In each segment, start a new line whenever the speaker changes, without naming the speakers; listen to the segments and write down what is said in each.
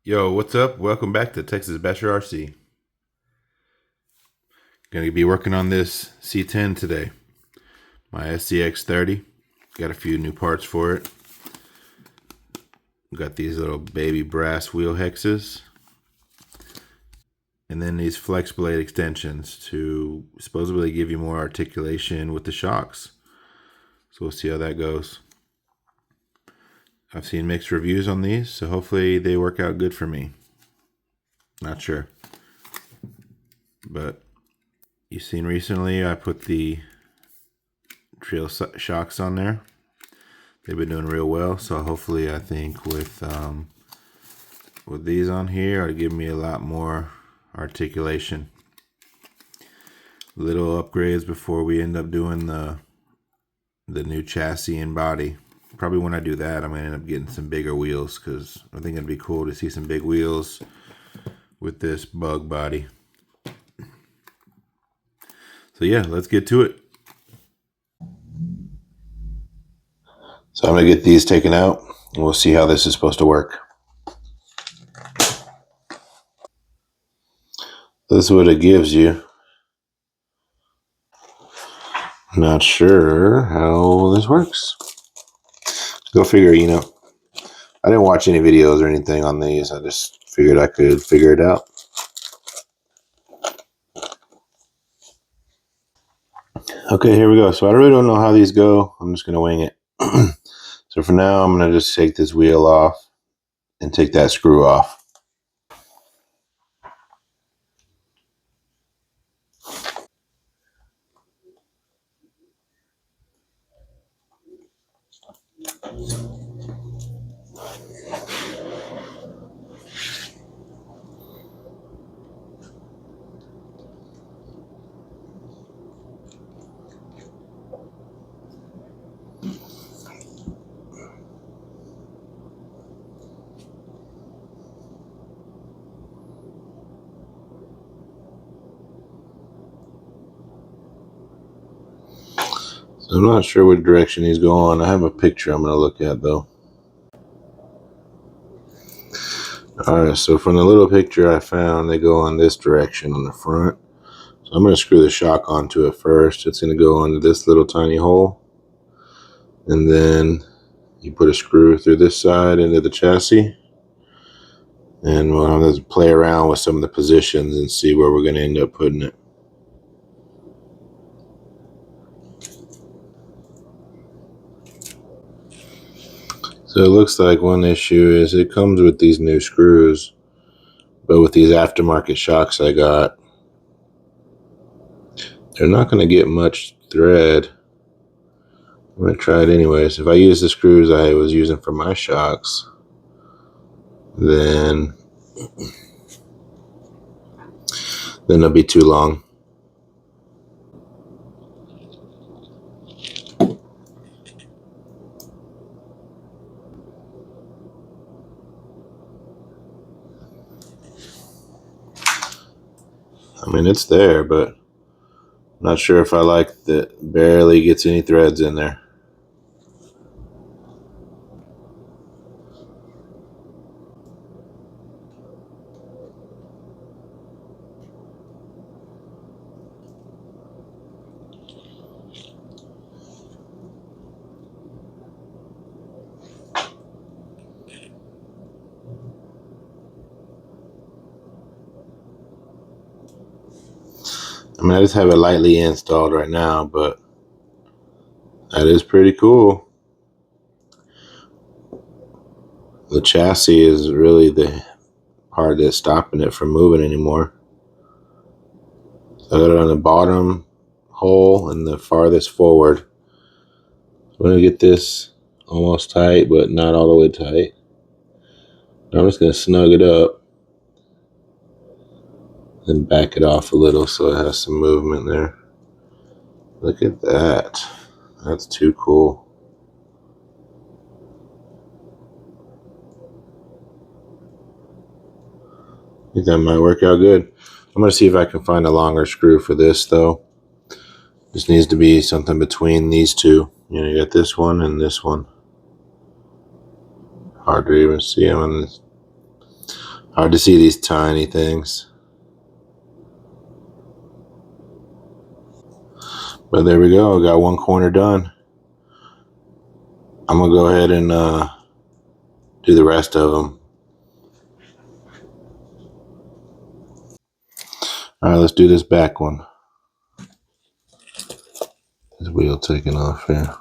Yo, what's up? Welcome back to Texas Basher RC. Gonna be working on this C10 today. My SCX 30. Got a few new parts for it. Got these little baby brass wheel hexes. And then these flex blade extensions to supposedly give you more articulation with the shocks. So we'll see how that goes. I've seen mixed reviews on these, so hopefully they work out good for me. Not sure. But you've seen recently I put the trail shocks on there. They've been doing real well, so hopefully I think with these on here it'll give me a lot more articulation. Little upgrades before we end up doing the new chassis and body. Probably when I do that, I'm gonna end up getting some bigger wheels because I think it'd be cool to see some big wheels with this bug body. So yeah, let's get to it. So I'm gonna get these taken out and we'll see how this is supposed to work. This is what it gives you. Not sure how this works. Go figure, I didn't watch any videos or anything on these. I just figured I could figure it out. Okay, here we go. So I really don't know how these go. I'm just going to wing it. So for now, I'm going to just take this wheel off and take that screw off. So I'm not sure what direction he's going. I have a picture I'm going to look at though. Alright, so from the little picture I found, they go in this direction on the front. So I'm going to screw the shock onto it first. It's going to go into this little tiny hole. And then you put a screw through this side into the chassis. And we'll have to play around with some of the positions and see where we're going to end up putting it. So it looks like one issue is it comes with these new screws, but with these aftermarket shocks I got, they're not going to get much thread. I'm going to try it anyways. If I use the screws I was using for my shocks, then it'll be too long. I mean, it's there, but I'm not sure if I like that barely gets any threads in there. I mean, I just have it lightly installed right now, but that is pretty cool. The chassis is really the part that's stopping it from moving anymore. So I got it on the bottom hole and the farthest forward. I'm going to get this almost tight, but not all the way tight. I'm just going to snug it up and back it off a little so it has some movement there. Look at that. That's too cool. I think that might work out good. I'm going to see if I can find a longer screw for this though. This needs to be something between these two. You got this one and this one. Hard to even see them on this. Hard to see these tiny things. But there we go. Got one corner done. I'm going to go ahead and do the rest of them. All right, let's do this back one. This wheel taking off here.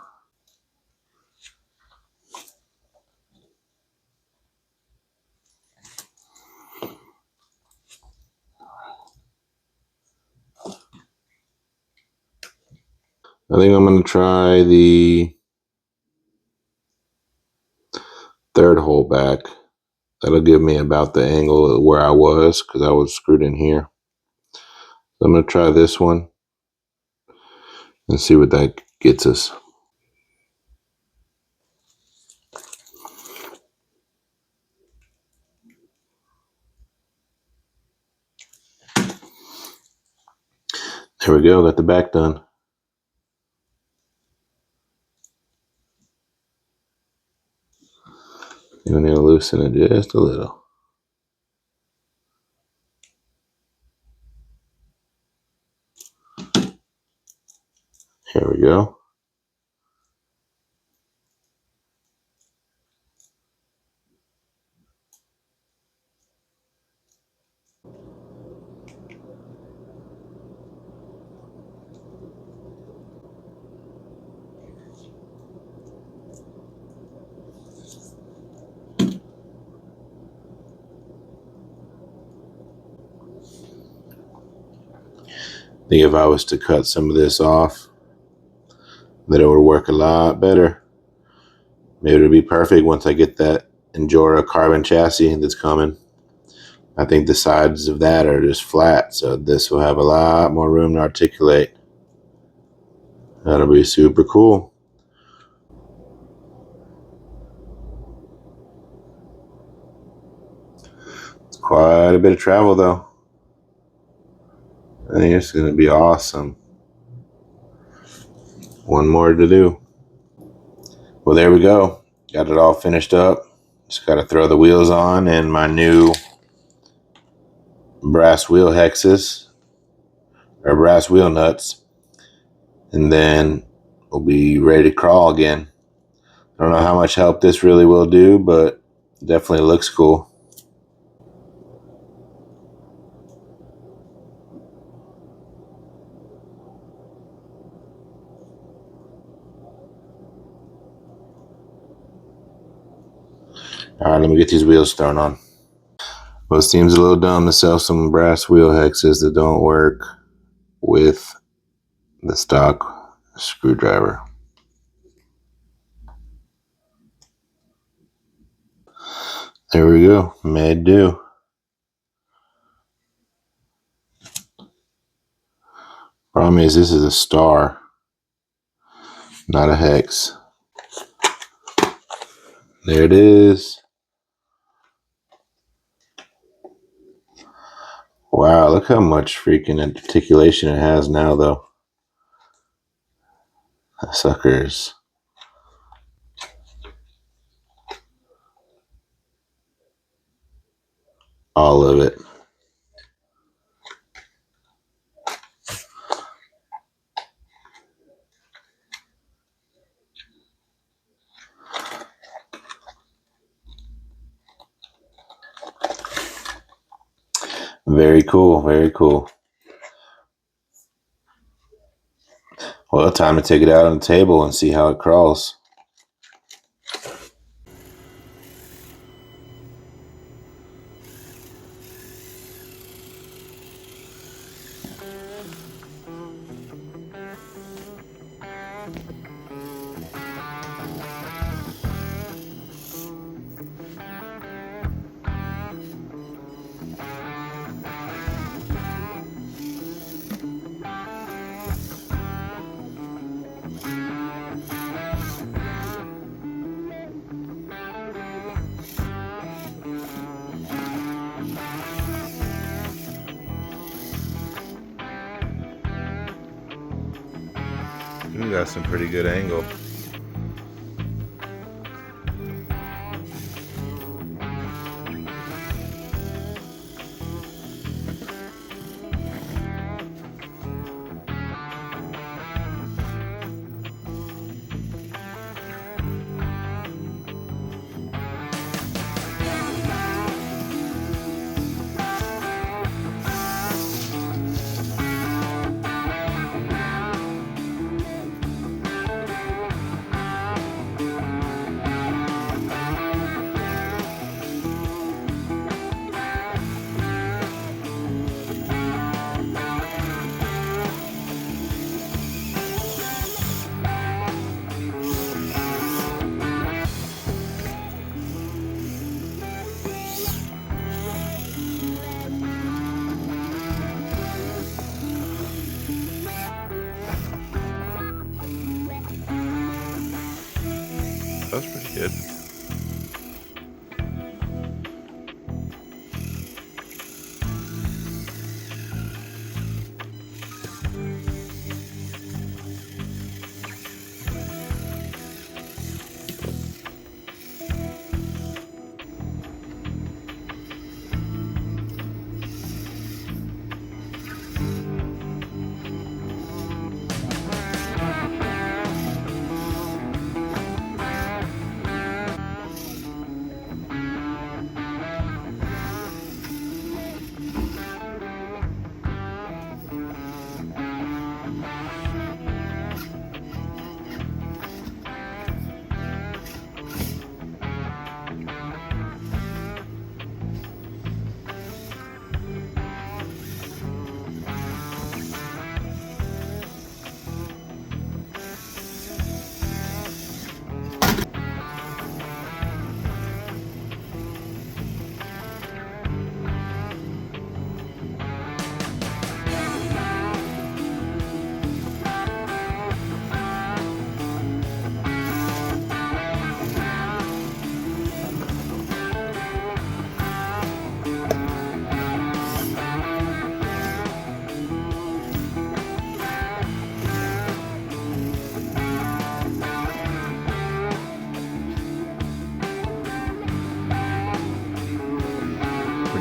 I think I'm going to try the third hole back. That'll give me about the angle where I was, because I was screwed in here. So I'm going to try this one and see what that gets us. There we go, got the back done. You need to loosen it just a little. Here we go. I think if I was to cut some of this off, then it would work a lot better. Maybe it'll be perfect once I get that Endura carbon chassis that's coming. I think the sides of that are just flat, so this will have a lot more room to articulate. That'll be super cool. It's quite a bit of travel though. I think it's going to be awesome. One more to do. Well, there we go. Got it all finished up. Just got to throw the wheels on and my new brass wheel hexes, or brass wheel nuts, and then we'll be ready to crawl again. I don't know how much help this really will do, but it definitely looks cool. All right, let me get these wheels thrown on. Well, it seems a little dumb to sell some brass wheel hexes that don't work with the stock screwdriver. There we go, made do. Problem is, this is a star, not a hex. There it is. Wow, look how much freaking articulation it has now, though. That sucker's all of it. Very cool, very cool. Well, time to take it out on the table and see how it crawls. You got some pretty good angle.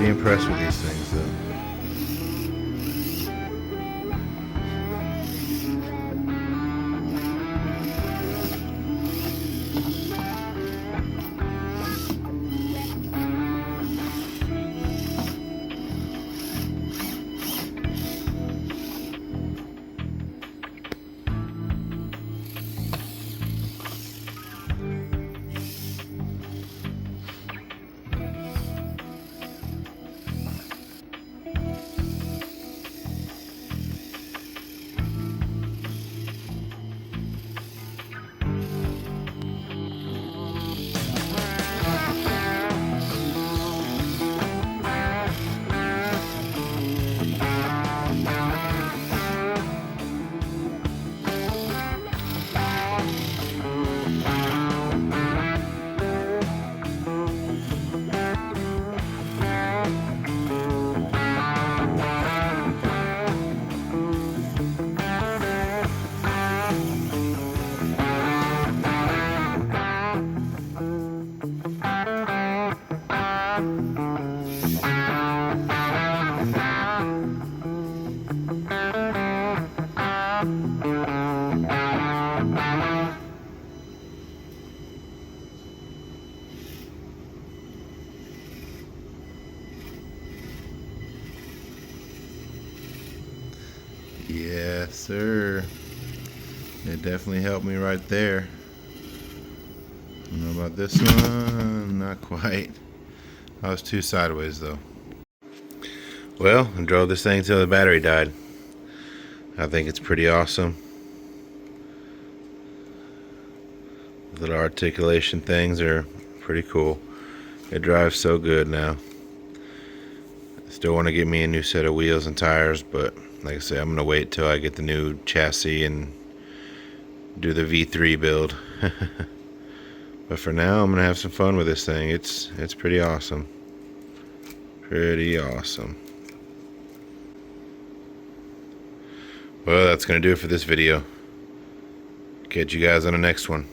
Pretty impressed with these things though. Yes, sir. It definitely helped me right there. I don't know about this one. Not quite. I was too sideways though. Well, I drove this thing till the battery died. I think it's pretty awesome. The little articulation things are pretty cool. It drives so good now. Still want to get me a new set of wheels and tires, but like I say, I'm gonna wait till I get the new chassis and do the V3 build. But for now, I'm gonna have some fun with this thing. It's pretty awesome. Pretty awesome. Well, that's gonna do it for this video. Catch you guys on the next one.